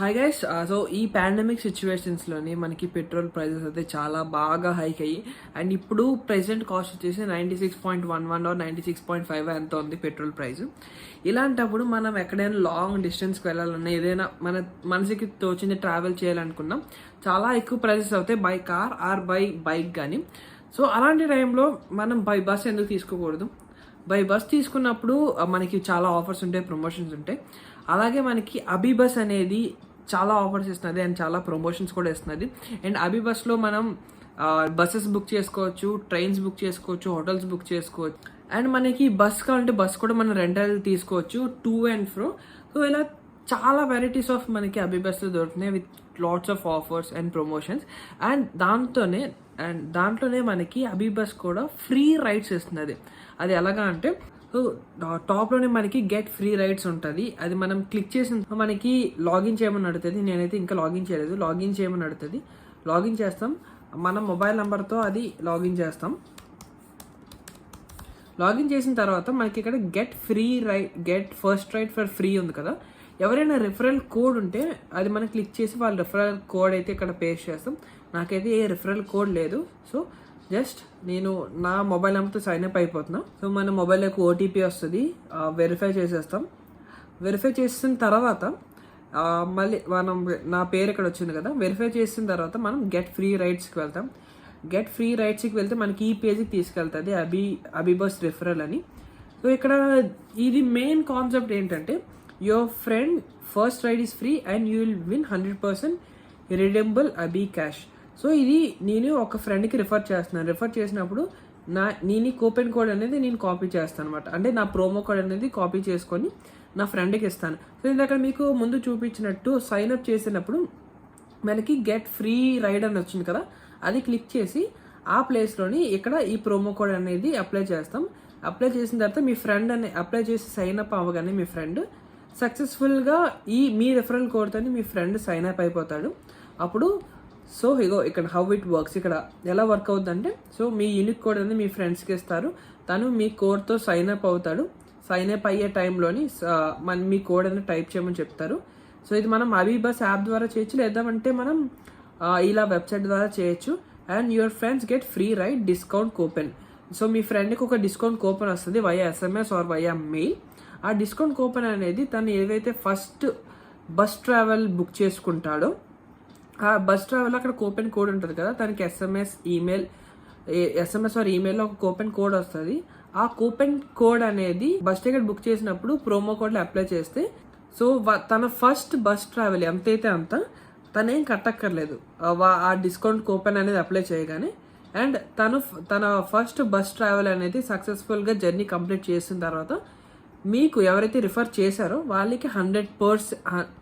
Hi guys. So ఈ pandemic సిచ్యువేషన్స్లోని మనకి petrol prices అయితే చాలా బాగా హైక్ అయ్యి అండ్ ఇప్పుడు ప్రెసెంట్ కాస్ట్ వచ్చేసి 96.11 ఆర్ 96.5 ఎంత ఉంది పెట్రోల్ ప్రైస్. ఇలాంటప్పుడు మనం ఎక్కడైనా లాంగ్ డిస్టెన్స్కి వెళ్ళాలన్నా ఏదైనా మన మనసుకి తోచింది ట్రావెల్ చేయాలనుకున్నాం చాలా ఎక్కువ ప్రైజెస్ అవుతాయి by car or by bike కానీ. సో అలాంటి టైంలో మనం బై బస్ ఎందుకు తీసుకోకూడదు? బై బస్ తీసుకున్నప్పుడు మనకి చాలా ఆఫర్స్ ఉంటాయి, ప్రమోషన్స్ ఉంటాయి. అలాగే మనకి అబీబస్ అనేది చాలా ఆఫర్స్ ఇస్తున్నది అండ్ చాలా ప్రమోషన్స్ కూడా ఇస్తున్నది. అండ్ అబీబస్లో మనం బస్సెస్ బుక్ చేసుకోవచ్చు, ట్రైన్స్ బుక్ చేసుకోవచ్చు, హోటల్స్ బుక్ చేసుకోవచ్చు. అండ్ మనకి బస్ కావాలంటే బస్ కూడా మనం రెంటల్ తీసుకోవచ్చు టు అండ్ ఫ్రో. సో ఇలా చాలా వెరైటీస్ ఆఫ్ మనకి అబీబస్లో దొరుకుతున్నాయి with lots of offers and promotions. And దాంట్లోనే మనకి అబీబస్ కూడా ఫ్రీ రైడ్స్ ఇస్తున్నది. అది ఎలాగా అంటే టాప్లోనే మనకి గెట్ ఫ్రీ రైడ్స్ ఉంటుంది. అది మనం క్లిక్ చేసిన మనకి లాగిన్ చేయమని అడుగుతుంది. నేనైతే ఇంకా లాగిన్ చేయలేదు. లాగిన్ చేయమని అడుగుతుంది. లాగిన్ చేస్తాం, మన మొబైల్ నెంబర్తో అది లాగిన్ చేస్తాం. లాగిన్ చేసిన తర్వాత మనకి ఇక్కడ get first ride for free ఉంది కదా. ఎవరైనా రిఫరల్ కోడ్ ఉంటే అది మనం క్లిక్ చేసి వాళ్ళ రిఫరల్ కోడ్ అయితే ఇక్కడ పేస్ట్ చేస్తాం. నాకైతే ఏ రిఫరల్ కోడ్ లేదు. సో జస్ట్ నేను నా మొబైల్ నెంబర్తో సైన్ అప్ అయిపోతున్నా. సో మన మొబైల్లోకి ఓటీపీ వస్తుంది, వెరిఫై చేసేస్తాం. వెరిఫై చేసిన తర్వాత మళ్ళీ మనం నా పేరు ఇక్కడ వచ్చింది కదా, వెరిఫై చేసిన తర్వాత మనం గెట్ ఫ్రీ రైడ్స్కి వెళ్తాం. గెట్ ఫ్రీ రైడ్స్కి వెళ్తే మనకి ఈ పేజ్కి తీసుకెళ్తుంది అబీబస్ రిఫరల్ అని. సో ఇక్కడ ఇది మెయిన్ కాన్సెప్ట్ ఏంటంటే your friend first ride is free and you will win 100% redeemable Abhi cash. So ఇది నేను ఒక ఫ్రెండ్కి రిఫర్ చేస్తున్నాను. రిఫర్ చేసినప్పుడు నేను కూపెన్ కోడ్ అనేది నేను కాపీ చేస్తాను అనమాట. అంటే నా ప్రోమో కోడ్ అనేది కాపీ చేసుకొని నా ఫ్రెండ్కి ఇస్తాను. సో ఇందాక మీకు ముందు చూపించినట్టు సైన్ అప్ చేసినప్పుడు మనకి గెట్ ఫ్రీ రైడ్ అని వచ్చింది కదా, అది క్లిక్ చేసి ఆ ప్లేస్లోని ఇక్కడ ఈ ప్రోమో కోడ్ అనేది అప్లై చేస్తాం. అప్లై చేసిన తర్వాత మీ ఫ్రెండ్ అప్లై చేసి సైన్ అప్ అవ్వగానే మీ ఫ్రెండ్ సక్సెస్ఫుల్గా మీ రిఫరల్ కోడ్తో మీ ఫ్రెండ్ సైన్ అప్ అయిపోతాడు. అప్పుడు సో ఇగో ఇక్కడ హౌ ఇట్ వర్క్స్, ఇక్కడ ఎలా వర్క్ అవుతుందంటే సో మీ యూనిక్ కోడ్ అనేది మీ ఫ్రెండ్స్కి ఇస్తారు. తను మీ కోడ్తో సైన్ అప్ అవుతాడు. సైన్ అప్ అయ్యే టైంలోని మీ కోడ్ అనేది టైప్ చేయమని చెప్తారు. సో ఇది మనం అబీబస్ యాప్ ద్వారా చేయొచ్చు, లేదంటే మనం ఇలా వెబ్సైట్ ద్వారా చేయొచ్చు. And your friends get free ride discount coupon. So మీ ఫ్రెండ్కి ఒక డిస్కౌంట్ కూపెన్ వస్తుంది via SMS or via mail. ఆ డిస్కౌంట్ కూపెన్ అనేది తను ఏదైతే ఫస్ట్ బస్ ట్రావెల్ బుక్ చేసుకుంటాడో ఆ బస్ ట్రావెల్ అక్కడ కూపెన్ కోడ్ ఉంటుంది కదా, తనకి SMS ఆర్ ఈమెయిల్లో ఒక కూపెన్ కోడ్ వస్తుంది. ఆ కూపెన్ కోడ్ అనేది బస్ టికెట్ బుక్ చేసినప్పుడు ప్రోమో కోడ్లో అప్లై చేస్తే సో తన ఫస్ట్ బస్ ట్రావెల్ ఎంతైతే అంత తనేం కట్టక్కర్లేదు ఆ డిస్కౌంట్ కూపెన్ అనేది అప్లై చేయగానే. అండ్ తన ఫస్ట్ బస్ ట్రావెల్ అనేది సక్సెస్ఫుల్గా జర్నీ కంప్లీట్ చేసిన తర్వాత మీకు ఎవరైతే రిఫర్ చేశారో వాళ్ళకి 100%,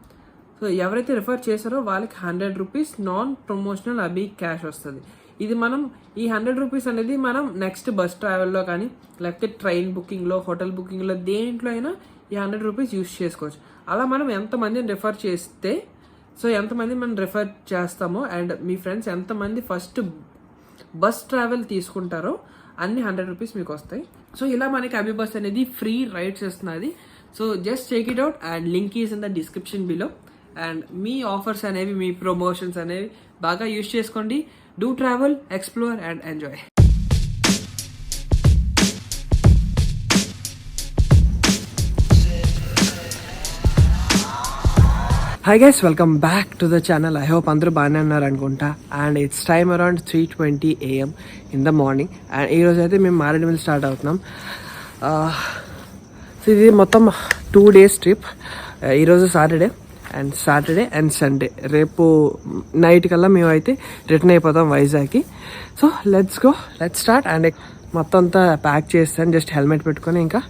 సో ఎవరైతే రిఫర్ చేశారో వాళ్ళకి 100 రూపీస్ నాన్ ప్రమోషనల్ అబీ క్యాష్ వస్తుంది. ఇది మనం ఈ 100 రూపీస్ అనేది మనం నెక్స్ట్ బస్ ట్రావెల్లో కానీ లేకపోతే ట్రైన్ బుకింగ్లో, హోటల్ బుకింగ్లో దేంట్లో అయినా ఈ 100 రూపీస్ యూస్ చేసుకోవచ్చు. అలా మనం ఎంతమందిని రిఫర్ చేస్తే ఎంతమంది మనం రిఫర్ చేస్తామో అండ్ మీ ఫ్రెండ్స్ ఎంతమంది ఫస్ట్ బస్ ట్రావెల్ తీసుకుంటారో అన్ని 100 రూపీస్ మీకు వస్తాయి. సో ఇలా మనకి అబీబస్ అనేది ఫ్రీ రైడ్స్ ఇస్తున్నది. So just check it out and link is in the description below. And మీ ఆఫర్స్ అనేవి, మీ ప్రమోషన్స్ అనేవి బాగా యూజ్ చేసుకోండి. Do travel, explore and enjoy. Hi guys, welcome back to the channel. I hope అందరూ బాగానే ఉన్నారు అనుకుంటా. And it's time around 3:20 AM in the morning. And ఈరోజు అయితే మేము మారేడుమిల్లి స్టార్ట్ అవుతున్నాం. సో ఇది మొత్తం 2 days ట్రిప్. ఈరోజు సాటర్డే అండ్ సండే. రేపు నైట్ కల్లా మేము అయితే రిటర్న్ అయిపోతాం వైజాగ్కి. So let's start. అండ్ మొత్తం అంతా ప్యాక్ చేస్తాను, జస్ట్ హెల్మెట్ పెట్టుకొని ఇంకా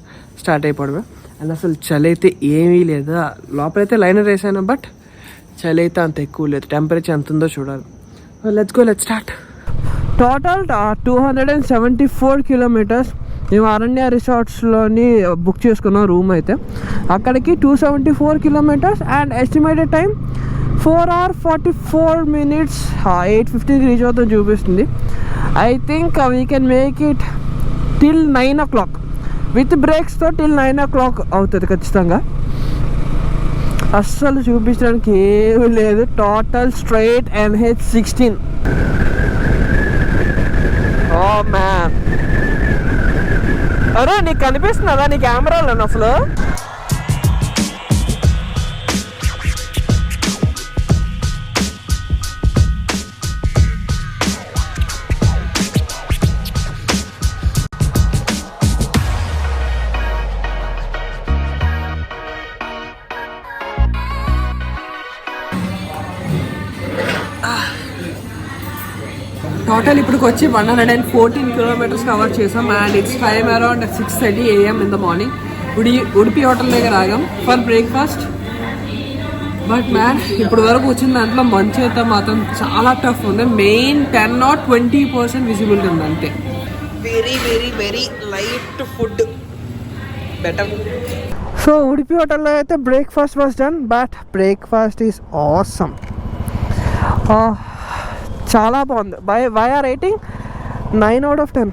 స్టార్ట్ అయిపోవడమే. అండ్ అసలు చలి అయితే ఏమీ లేదు. లోపలైతే లైనర్ వేసాను, బట్ చలి అయితే అంత ఎక్కువ లేదు. టెంపరేచర్ ఎంత ఉందో చూడాలి. Let's start. టోటల్ 274 kilometers మేము అరణ్య రిసార్ట్స్లోని బుక్ చేసుకున్నాం రూమ్ అయితే. అక్కడికి 274 kilometers and estimated time 4 hours 44 minutes. 8:15 reach అవుతాం చూపిస్తుంది. I think we can make it till 9 o'clock with బ్రేక్స్తో. టిల్ 9 o'clock అవుతుంది ఖచ్చితంగా. అస్సలు చూపించడానికి ఏమీ లేదు. Total straight NH16. Oh man, అరే నీకు కనిపిస్తున్నదా నీ కెమెరాలో అసలు? టోటల్ ఇప్పటికి వచ్చి 114 కిలోమీటర్స్ కవర్ చేసాం. And it's time around 6:30 AM in the morning. Udupi hotel దగ్గర ఆగాం ఫర్ బ్రేక్ఫాస్ట్. బట్ మ్యాన్ ఇప్పుడు వరకు వచ్చిన దాంట్లో మంచి అయితే మాత్రం చాలా టఫ్ ఉంది. మెయిన్ 10 or 20% విజిబిలిటీ ఉంది అంతే. Very very very light food, better. So Udupi హోటల్లో అయితే breakfast was done. But breakfast is awesome. చాలా బాగుంది. Why are rating 9 out of 10.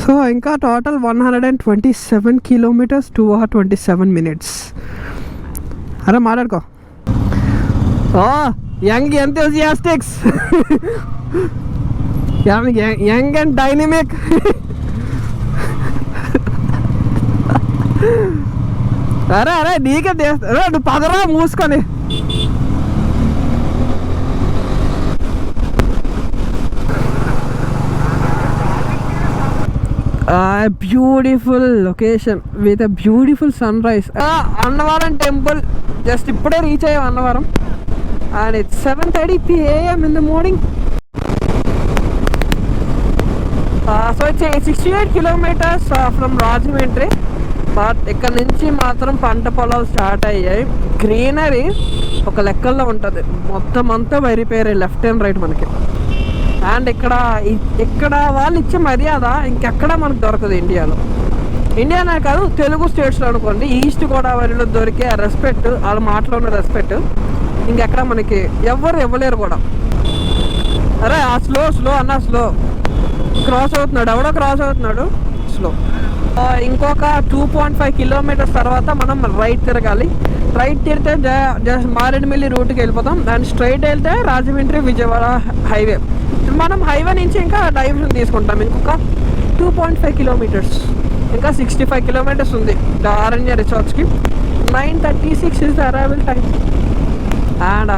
So ఇంకా టోటల్ 127 కిలోమీటర్స్ 2 hours 27 minutes. అరే మాట్లాడుకో. Young enthusiastics, young and dynamic. అరే అరే నీకే అరే నువ్వు పదరా మూసుకొని. Beautiful location with a beautiful sunrise. Annavaram temple just ఇప్పుడే రీచ్ అయ్యాం Annavaram. And it's 7:30 AM in the morning. So it's 68 kilometers from Rajahmundry. But ఇక్కడ నుంచి మాత్రం పంట పొలాలు స్టార్ట్ అయ్యాయి. గ్రీనరీ ఒక లెక్కల్లో ఉంటుంది. మొత్తం అంతా వరి పేరే లెఫ్ట్ అండ్ రైట్ మనకి. అండ్ ఇక్కడ వాళ్ళు ఇచ్చే మర్యాద ఇంకెక్కడ మనకు దొరకదు ఇండియాలో. ఇండియానే కాదు, తెలుగు స్టేట్స్లో అనుకోండి, ఈస్ట్ గోదావరిలో దొరికే రెస్పెక్ట్, వాళ్ళ మాటలో ఉన్న రెస్పెక్ట్ ఇంకెక్కడ మనకి ఎవరు ఇవ్వలేరు కూడా. అరే ఆ స్లో అన్న, స్లో క్రాస్ అవుతున్నాడు, ఎవడో క్రాస్ అవుతున్నాడు, స్లో. ఇంకొక 2.5 kilometers తర్వాత మనం రైట్ తిరగాలి. రైట్ తిరిగితే జస్ట్ మారేడుమిల్లి రూట్కి వెళ్ళిపోతాం. అండ్ స్ట్రైట్ వెళ్తే రాజమండ్రి విజయవాడ హైవే. మనం హైవే నుంచి ఇంకా డైవర్షన్ తీసుకుంటాం. ఇంకొక 2.5 kilometers, ఇంకా 65 kilometers ఉంది ఆరణ్య రిసార్ట్స్కి. 9:36 is the arrival time. And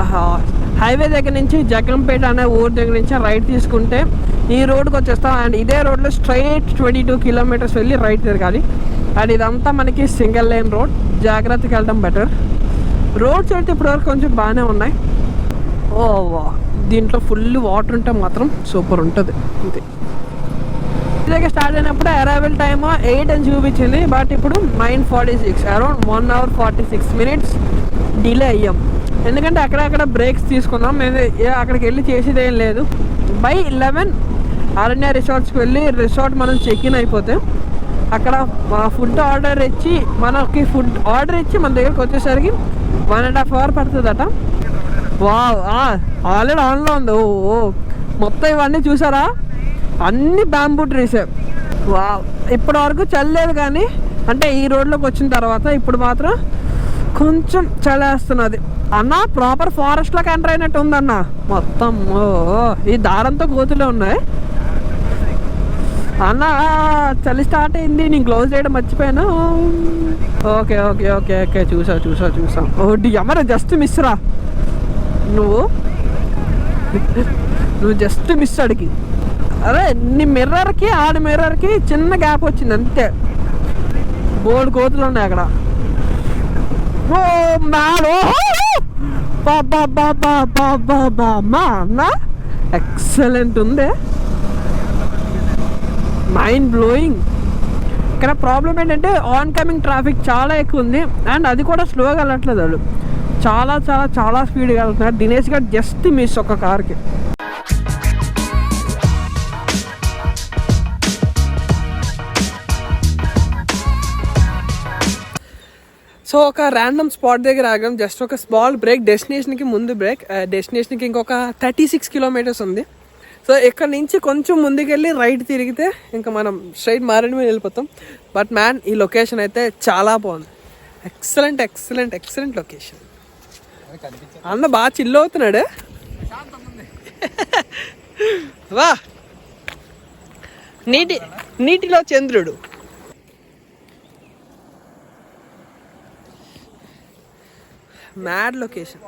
highway దగ్గర నుంచి జగంపేట అనే ఊరు దగ్గర నుంచి రైట్ తీసుకుంటే ఈ రోడ్కి వచ్చేస్తాం. అండ్ ఇదే రోడ్లో స్ట్రైట్ 22 kilometers వెళ్ళి రైట్ తిరగాలి. అండ్ ఇదంతా మనకి సింగిల్ లైన్ రోడ్. జాగ్రత్తగా వెళ్ళడం బెటర్. రోడ్స్ అయితే ఇప్పటివరకు కొంచెం బాగానే ఉన్నాయి. దీంట్లో ఫుల్ వాటర్ ఉంటే మాత్రం సూపర్ ఉంటుంది. అంతే. ఇలాగే స్టార్ట్ అయినప్పుడు అరైవల్ టైమ్ 8 అని చూపించింది. బట్ ఇప్పుడు 9:46, అరౌండ్ 1 hour 46 minutes డిలే అయ్యాం. ఎందుకంటే అక్కడక్కడ బ్రేక్స్ తీసుకున్నాం. మేము అక్కడికి వెళ్ళి చేసేది ఏం లేదు. బై 11 అరణ్య రిసార్ట్స్కి వెళ్ళి రిసార్ట్ మనం చెక్-ఇన్ అయిపోతే అక్కడ ఫుడ్ ఆర్డర్ ఇచ్చి మన దగ్గరకు వచ్చేసరికి 1.5 hours పడుతుందట. ఆల్రెడీ ఆన్లో ఉంది. మొత్తం ఇవన్నీ చూసారా, అన్ని బ్యాంబూ ట్రీసే. ఇప్పటి వరకు చల్లేదు, కానీ అంటే ఈ రోడ్లోకి వచ్చిన తర్వాత ఇప్పుడు మాత్రం కొంచెం చలేస్తున్నది అన్న. ప్రాపర్ ఫారెస్ట్లోకి ఎంటర్ అయినట్టు ఉందన్న మొత్తం. ఈ దారంతో కోతులే ఉన్నాయి అన్న. చలి స్టార్ట్ అయింది. నేను గ్లౌజ్ చేయడం మర్చిపోయాను. ఓకే ఓకే ఓకే ఓకే చూసా. అమ్మరా జస్ట్ మిస్ రా నువ్వు జస్ట్ మిస్ అడిగి. అరే నీ మిర్రర్కి ఆడి మిర్రర్కి చిన్న గ్యాప్ వచ్చింది అంతే. బోల్డ్ కోతులు ఉన్నాయి అక్కడ. ఓ మ్యాడో అన్న ఎక్సలెంట్ ఉంది. Mind blowing. ఇక్కడ ప్రాబ్లం ఏంటంటే ఆన్ కమింగ్ ట్రాఫిక్ చాలా ఎక్కువ ఉంది. అండ్ అది కూడా స్లోగా వెళ్ళట్లేదు, వాళ్ళు చాలా స్పీడ్గా వెళ్తున్నారు. దినేష్ గారు జస్ట్ మిస్ ఒక కార్కి. సో ఒక ర్యాండమ్ స్పాట్ దగ్గర ఆగాం. జస్ట్ ఒక స్మాల్ బ్రేక్. డెస్టినేషన్కి ముందు బ్రేక్. డెస్టినేషన్కి ఇంకొక 36 kilometers ఉంది. సో ఇక్కడ నుంచి కొంచెం ముందుకెళ్ళి రైట్ తిరిగితే ఇంకా మనం స్ట్రైట్ మారేడుమిల్లి వెళ్ళిపోతాం. బట్ మ్యాన్ ఈ లొకేషన్ అయితే చాలా బాగుంది. Excellent location. అన్న బాగా చిల్లు అవుతున్నాడు. వా నీటిలో చంద్రుడు. Mad location.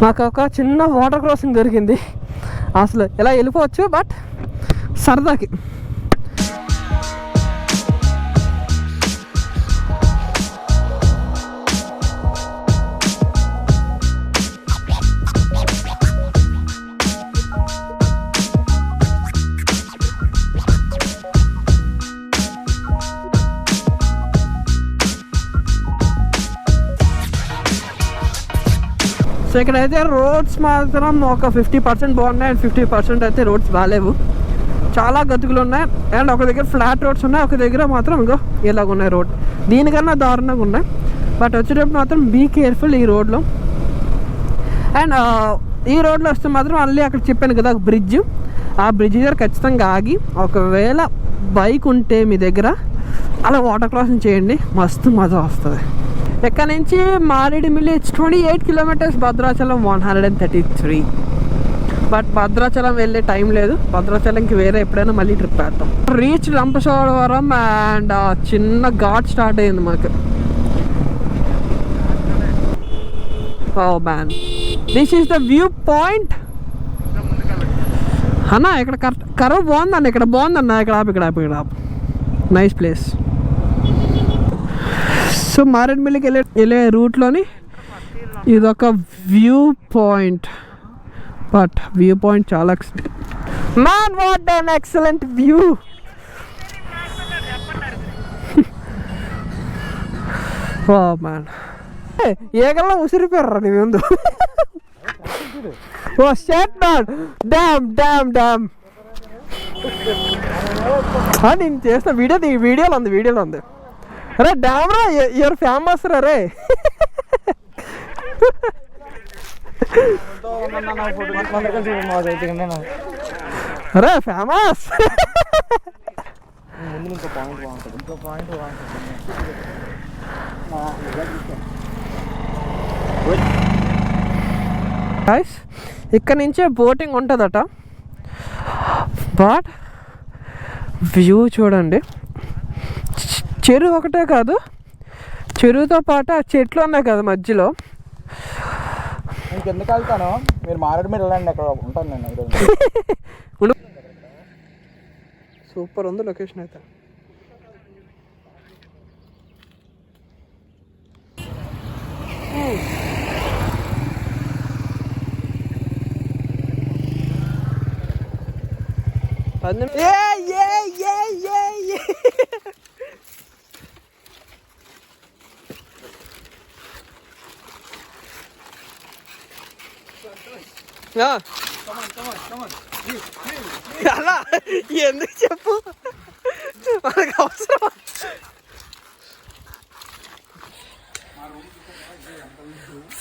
మాకు ఒక చిన్న వాటర్ క్రాసింగ్ దొరికింది. అసలు ఇలా వెళ్ళిపోవచ్చు, బట్ సరదాకి. సో ఇక్కడైతే రోడ్స్ మాత్రం ఒక 50% బాగున్నాయి అండ్ 50% అయితే రోడ్స్ బాగాలేవు. చాలా గతుకులు ఉన్నాయి అండ్ ఒక దగ్గర ఫ్లాట్ రోడ్స్ ఉన్నాయి, ఒక దగ్గర మాత్రం ఇంకో ఇలాగ ఉన్నాయి రోడ్. దీనికన్నా దారుణంగా ఉన్నాయి. బట్ వచ్చేటప్పుడు మాత్రం బీ కేర్ఫుల్ ఈ రోడ్లో. అండ్ ఈ రోడ్లో వస్తే మాత్రం మళ్ళీ అక్కడ చెప్పాను కదా ఒక బ్రిడ్జ్, ఆ బ్రిడ్జ్ దగ్గర ఖచ్చితంగా ఆగి ఒకవేళ బైక్ ఉంటే మీ దగ్గర అలా వాటర్ క్రాసింగ్ చేయండి, మస్తు మజా వస్తుంది. ఇక్కడ నుంచి మారేడుమిల్లి 28 kilometers, భద్రాచలం 133. బట్ భద్రాచలం వెళ్ళే టైం లేదు, భద్రాచలంకి వేరే ఎప్పుడైనా మళ్ళీ ట్రిప్ వేద్దాం. రీచ్ రంపచోడవరం అండ్ చిన్న ఘాట్ స్టార్ట్ అయ్యింది మాకు. Oh man, this is the viewpoint అన్న. ఇక్కడ కర్వ్ బాగుందన్న, ఇక్కడ బాగుందన్న. ఇక్కడ ఆపు. Nice place. సో మారేడుమిల్లికి వెళ్ళే రూట్లోని ఇదొక viewpoint. But viewpoint చాలా man, what an excellent view. Oh man, ఏగల్లా ఉసిరిపోయారా నీ ముందు. Oh shut man, damn. నేను చేసిన వీడియోలో ఉంది. అరే డ్యామ్ రా, యూఆర్ ఫేమస్ రే. అరే ఫేమస్. ఇక్కడ నుంచే బోటింగ్ ఉంటుందట. బట్ వ్యూ చూడండి, చెరువు ఒకటే కాదు, చెరువుతో పాటు ఆ చెట్లు ఉన్నాయి కదా మధ్యలో. ఎందుకు వెళ్తాను, మీరు మారేడుమిల్లి వెళ్ళండి, అక్కడ ఉంటాను నేను. సూపర్ ఉంది లొకేషన్ అయితే. అలా ఎందుకు చెప్పు, మనకు అవసరం.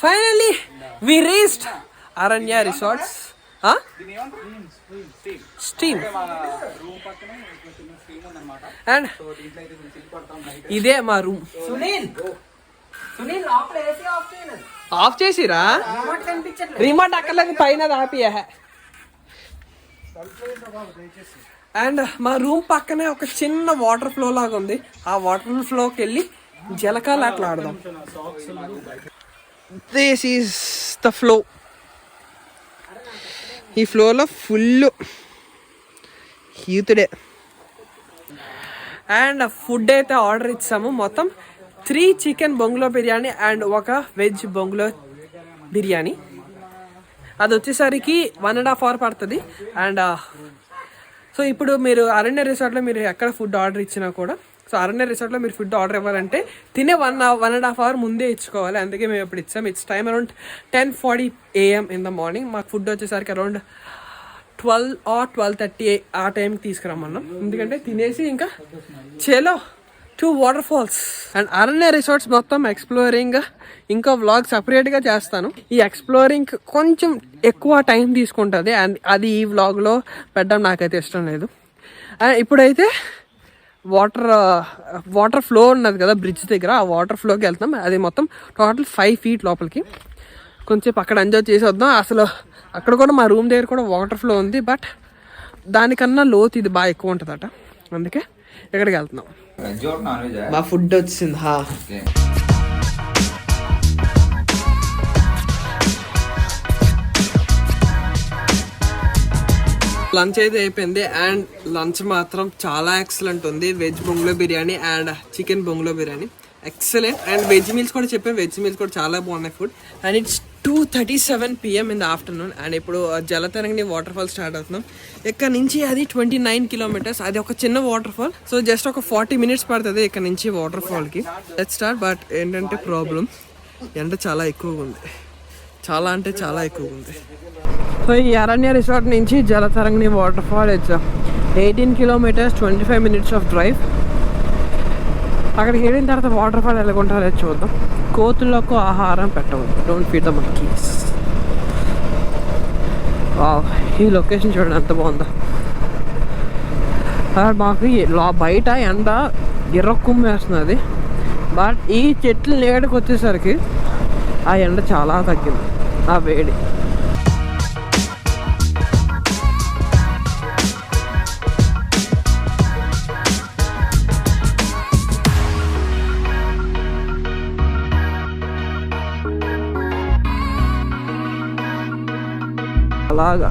ఫైనల్లీ వి రీచ్డ్ అరణ్య రిసార్ట్స్. స్టీమ్ అండ్ ఇదే మా రూమ్. ఆఫ్ చేసిరా, రిమోట్ అక్కర్లేదు, పైన ఆపియా. అండ్ మా రూమ్ పక్కనే ఒక చిన్న వాటర్ ఫ్లో లాగా ఉంది. ఆ వాటర్ ఫ్లోకి వెళ్ళి జలకాలు అట్లా ఆడదాం. This is the flow. ఈ ఫ్లోలో ఫుల్ హీతుడే. అండ్ ఫుడ్ అయితే ఆర్డర్ ఇచ్చాము. మొత్తం 3 చికెన్ బొంగులో బిర్యానీ అండ్ ఒక వెజ్ బొంగులో బిర్యానీ. అది వచ్చేసరికి 1.5 hours పడుతుంది. అండ్ సో ఇప్పుడు మీరు అరణ్య రిసార్ట్లో మీరు ఎక్కడ ఫుడ్ ఆర్డర్ ఇచ్చినా కూడా, సో అరణ్య రిసార్ట్లో మీరు ఫుడ్ ఆర్డర్ ఇవ్వాలంటే తినే 1.5 hours ముందే ఇచ్చుకోవాలి. అందుకే మేము ఇప్పుడు ఇచ్చాము. It's time around 10:40 AM in the morning. మాకు ఫుడ్ వచ్చేసరికి అరౌండ్ 12 or 12:30 ఆ టైంకి తీసుకురమ్మన్నాం. ఎందుకంటే తినేసి ఇంకా చలో 2 వాటర్ ఫాల్స్ అండ్ అరణ్య రిసార్ట్స్ మొత్తం ఎక్స్ప్లోరింగ్ ఇంకా వ్లాగ్ సపరేట్గా చేస్తాను. ఈ ఎక్స్ప్లోరింగ్ కొంచెం ఎక్కువ టైం తీసుకుంటుంది అండ్ అది ఈ వ్లాగ్లో పెట్టడం నాకైతే ఇష్టం లేదు. అండ్ ఇప్పుడైతే వాటర్ ఫ్లో ఉన్నది కదా బ్రిడ్జ్ దగ్గర, ఆ వాటర్ ఫ్లోకి వెళ్తాం. అది మొత్తం టోటల్ 5 feet లోపలికి. కొంచెం అక్కడ ఎంజాయ్ చేసి వద్దాం. అసలు అక్కడ కూడా మా రూమ్ దగ్గర కూడా వాటర్ ఫ్లో ఉంది, బట్ దానికన్నా లోతు ఇది బాగా ఎక్కువ ఉంటుందట, అందుకే ఇక్కడికి వెళ్తున్నాం. మా ఫుడ్ వచ్చింది. లంచ్ అయితే అయిపోయింది అండ్ లంచ్ మాత్రం చాలా ఎక్సలెంట్ ఉంది. వెజ్ బొంగులో బిర్యానీ అండ్ చికెన్ బొంగులో biryani excellent. And veg meals కూడా చెప్పాను, వెజ్ మీల్స్ కూడా చాలా బాగున్నాయి food. And it's 2:37 PM in the afternoon. And ఇప్పుడు జలతరంగిణి వాటర్ ఫాల్ స్టార్ట్ అవుతున్నాం. ఇక్కడ నుంచి అది 29 kilometers. అది ఒక చిన్న వాటర్ ఫాల్, సో జస్ట్ ఒక 40 minutes పడుతుంది ఇక్కడ నుంచి వాటర్ ఫాల్కి. Let's start. బట్ ఏంటంటే ప్రాబ్లం, ఎండ చాలా ఎక్కువగా ఉంది, చాలా అంటే చాలా ఎక్కువగా ఉంది. సో ఈ అరణ్య రిసార్ట్ నుంచి Jalatarangini water fall it's 18 kilometers, 25 minutes of drive. అక్కడికి వెళ్ళిన తర్వాత వాటర్ ఫాల్ ఎలాగుంటారో చూద్దాం. కోతులకు ఆహారం పెట్టవద్దు, డోంట్ ఫీడ్ ద మంకీస్. ఈ లొకేషన్ చూడండి ఎంత బాగుందో. మాకు బయట ఎండ ఎర్రకుమ్మేస్తున్నది, బట్ ఈ చెట్లు నీడకు వచ్చేసరికి ఆ ఎండ చాలా తగ్గింది, ఆ వేడి. అలాగా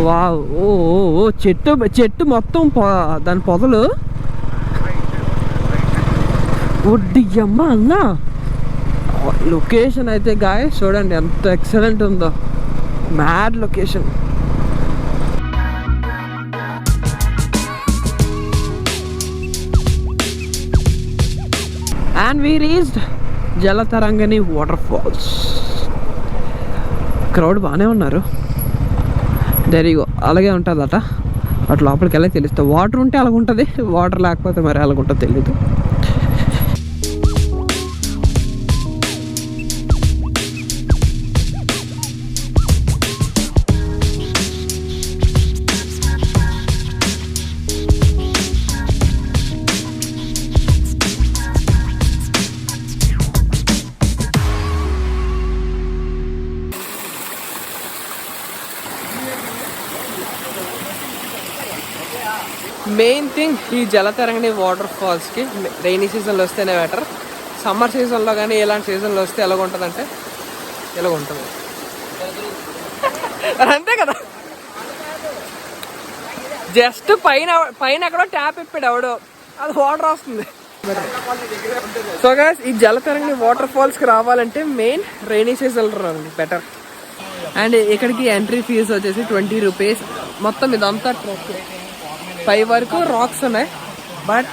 వావ్. ఓ చెట్టు మొత్తం దాని పొదలు ఒడ్డియమ్మ అన్నా. లొకేషన్ అయితే గాయ చూడండి ఎంత ఎక్సలెంట్ ఉందో, mad location. And we reached Jalatarangini waterfalls. Crowd బాగానే ఉన్నారు. దరిగో అలాగే ఉంటుందట, అటు లోపలికి వెళ్ళి తెలుస్తుంది. వాటర్ ఉంటే అలాగ ఉంటుంది, వాటర్ లేకపోతే మరి అలాగుంటుందో తెలీదు. మెయిన్ థింగ్ ఈ జలతరంగిణి వాటర్ ఫాల్స్కి రైనీ సీజన్లో వస్తేనే బెటర్. సమ్మర్ సీజన్లో కానీ ఇలాంటి సీజన్లో వస్తే ఎలాగుంటుందంటే ఇలాగుంటుంది, అంతే కదా. జస్ట్ పైన ఎక్కడో ట్యాప్ ఇప్పాడు ఎవడో, అది వాటర్ వస్తుంది. సో గాయ్స్ ఈ జలతరంగిణి వాటర్ ఫాల్స్కి రావాలంటే మెయిన్ రైనీ సీజన్లో రండి బెటర్. అండ్ ఇక్కడికి ఎంట్రీ ఫీజు వచ్చేసి 20 rupees. మొత్తం ఇదంతా ట్రెక్, 5 వరకు రాక్స్ ఉన్నాయి. బట్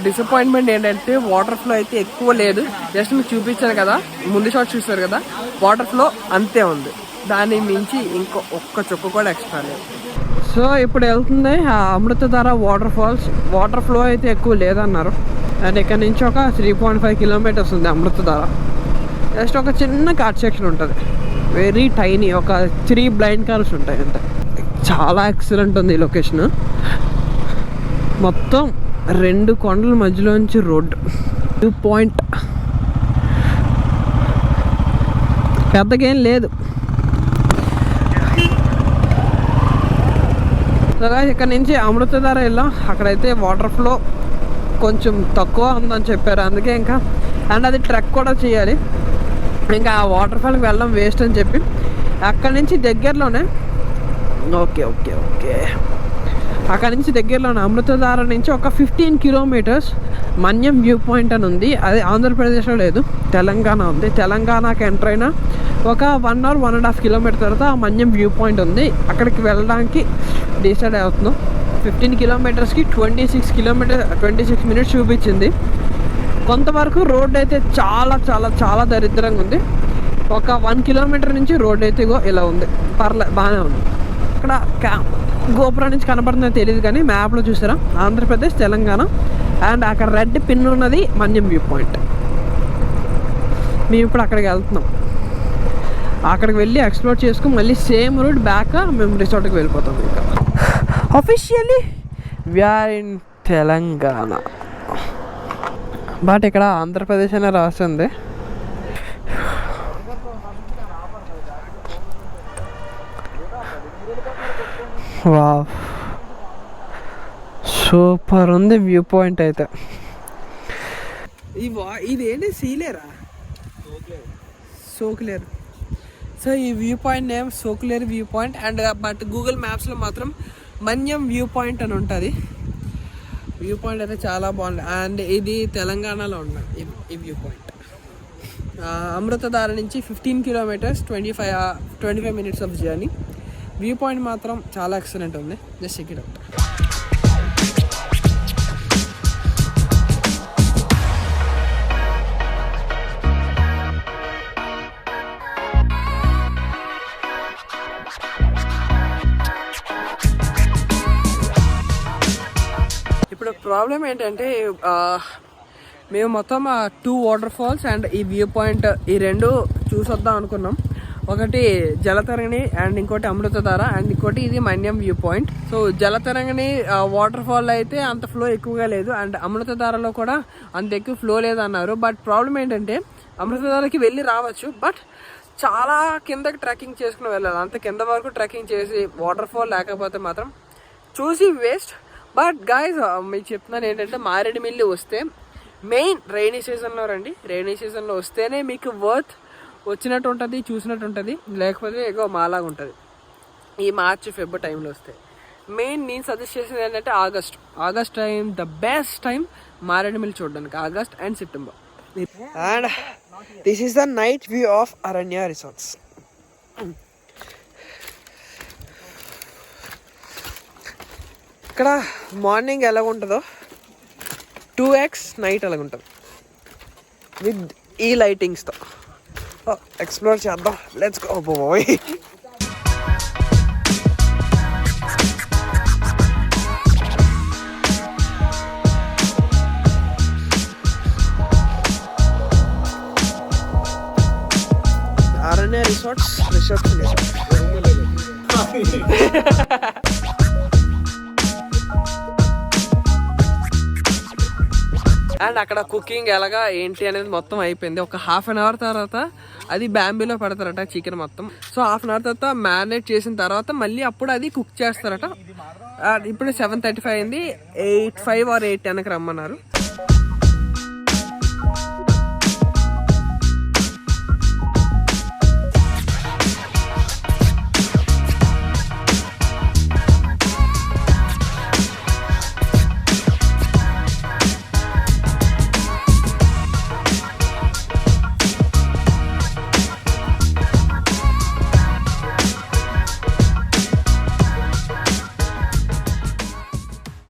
డిసప్పాయింట్మెంట్ ఏంటంటే వాటర్ ఫ్లో అయితే ఎక్కువ లేదు. జస్ట్ మీకు చూపించాను కదా, ముందు షాట్ చూస్తారు కదా, వాటర్ ఫ్లో అంతే ఉంది, దాని మించి ఇంకో ఒక్క చుక్క కూడా ఎక్స్ట్రా లేదు. సో ఇప్పుడు వెళ్తుంది Amruthadhara water falls. Water flow అయితే ఎక్కువ లేదన్నారు. అండ్ ఇక్కడ నుంచి ఒక 3.5 kilometers ఉంది అమృతధార. జస్ట్ ఒక చిన్న కార్ట్ సెక్షన్ ఉంటుంది, వెరీ టైనీ, ఒక 3 blind cars ఉంటాయి అంతే. చాలా ఎక్సలెంట్ ఉంది ఈ లొకేషన్. మొత్తం 2 కొండల మధ్యలోంచి రోడ్, వ్యూ పాయింట్ పెద్దగా ఏం లేదు. ఇక్కడ నుంచి అమృతధార వెళ్ళాం. అక్కడైతే వాటర్ ఫ్లో కొంచెం తక్కువ ఉందని చెప్పారు, అందుకే ఇంకా. అండ్ అది ట్రెక్ కూడా చేయాలి, ఇంకా ఆ వాటర్ ఫాల్కి వెళ్ళడం వేస్ట్ అని చెప్పి అక్కడి నుంచి దగ్గరలోనే అక్కడ నుంచి దగ్గరలోనే అమృతధార నుంచి ఒక 15 kilometers మన్యం వ్యూ పాయింట్ అని ఉంది. అది ఆంధ్రప్రదేశ్లో లేదు, తెలంగాణ ఉంది. తెలంగాణకి ఎంటర్ అయినా ఒక 1 or 1.5 kilometers తర్వాత ఆ మన్యం వ్యూ పాయింట్ ఉంది. అక్కడికి వెళ్ళడానికి డిసైడ్ అవుతున్నాం. 15 kilometersకి 26 minutes చూపించింది. కొంతవరకు రోడ్ అయితే చాలా చాలా చాలా దరిద్రంగా ఉంది. ఒక 1 kilometer నుంచి రోడ్ అయితే ఇలా ఉంది, బాగానే ఉంది. అక్కడ గోపురం నుంచి కనపడుతుందో తెలియదు కానీ మ్యాప్లో చూసారా ఆంధ్రప్రదేశ్, తెలంగాణ, అండ్ అక్కడ రెడ్ పిన్ ఉన్నది మన్యం వ్యూ పాయింట్. మేము ఇప్పుడు అక్కడికి వెళ్తున్నాం. అక్కడికి వెళ్ళి ఎక్స్ప్లోర్ చేసుకుని మళ్ళీ సేమ్ రూట్ బ్యాక్ మేము రిసార్ట్కి వెళ్ళిపోతాం. ఇంకా officially we're in Telangana, but ఇక్కడ ఆంధ్రప్రదేశ్ అనే రాస్తుంది. వావ్, సూపర్ ఉంది వ్యూ పాయింట్ అయితే. ఇదేంటి సీలేరా? సోకులేరు. సో ఈ view point name Sokuleru view point. And but Google మ్యాప్స్లో మాత్రం మన్యం వ్యూ పాయింట్ అని ఉంటుంది. వ్యూ పాయింట్ అయితే చాలా బాగుంది. అండ్ ఇది తెలంగాణలో ఉన్నది ఈ వ్యూ పాయింట్. అమృతధార నుంచి 15 kilometres, 25 minutes of journey. View point మాత్రం చాలా ఎక్సలెంట్ ఉంది. Just check it out. ఇప్పుడు ప్రాబ్లం ఏంటంటే మేము మొత్తం 2 వాటర్ ఫాల్స్ అండ్ ఈ వ్యూ పాయింట్ ఈ రెండు చూసొద్దాం అనుకున్నాం. ఒకటి జలతరంగిణి అండ్ ఇంకోటి అమృతధార అండ్ ఇంకోటి ఇది Manyam viewpoint. So Jalatarangini waterfall అయితే అంత ఫ్లో ఎక్కువగా లేదు అండ్ అమృతధారలో కూడా అంత ఎక్కువ ఫ్లో లేదన్నారు. బట్ ప్రాబ్లం ఏంటంటే అమృతధారకి వెళ్ళి రావచ్చు, బట్ చాలా కిందకి ట్రెక్కింగ్ చేసుకుని వెళ్ళాలి. అంత కింద వరకు ట్రెక్కింగ్ చేసి వాటర్ ఫాల్ లేకపోతే మాత్రం చూసి వేస్ట్. బట్ గైస్ మీకు చెప్తున్నాను ఏంటంటే మారేడుమిల్లి వస్తే మెయిన్ రైనీ సీజన్లో రండి. రైనీ సీజన్లో వస్తేనే మీకు వర్త్ వచ్చినట్టు ఉంటుంది, చూసినట్టు ఉంటుంది. లేకపోతే ఎక్కువ మాలాగా ఉంటుంది. ఈ మార్చ్ ఫెబ్ టైంలో వస్తే మెయిన్ నేను సజెస్ట్ చేసేది ఏంటంటే August time the best time Maredumilli చూడడానికి, August and September. And this is the night view of Aranya resorts. ఇక్కడ మార్నింగ్ ఎలాగుంటుందో 2x నైట్ ఎలాగుంటుంది విత్ ఈ లైటింగ్స్తో. ఎక్స్ప్లోర్ చేద్దాం, let's go boy. Aranya resorts and అక్కడ కుకింగ్ ఎలాగా ఏంటి అనేది మొత్తం అయిపోయింది. ఒక హాఫ్ అన్ అవర్ తర్వాత అది బ్యాంబీలో పెడతారట చికెన్ మొత్తం. సో హాఫ్ అన్ అవర్ తర్వాత మ్యారినేట్ చేసిన తర్వాత మళ్ళీ అప్పుడు అది కుక్ చేస్తారట. ఇప్పుడు 7:35 అయింది. 8:05 or 8:10కి రమ్మన్నారు.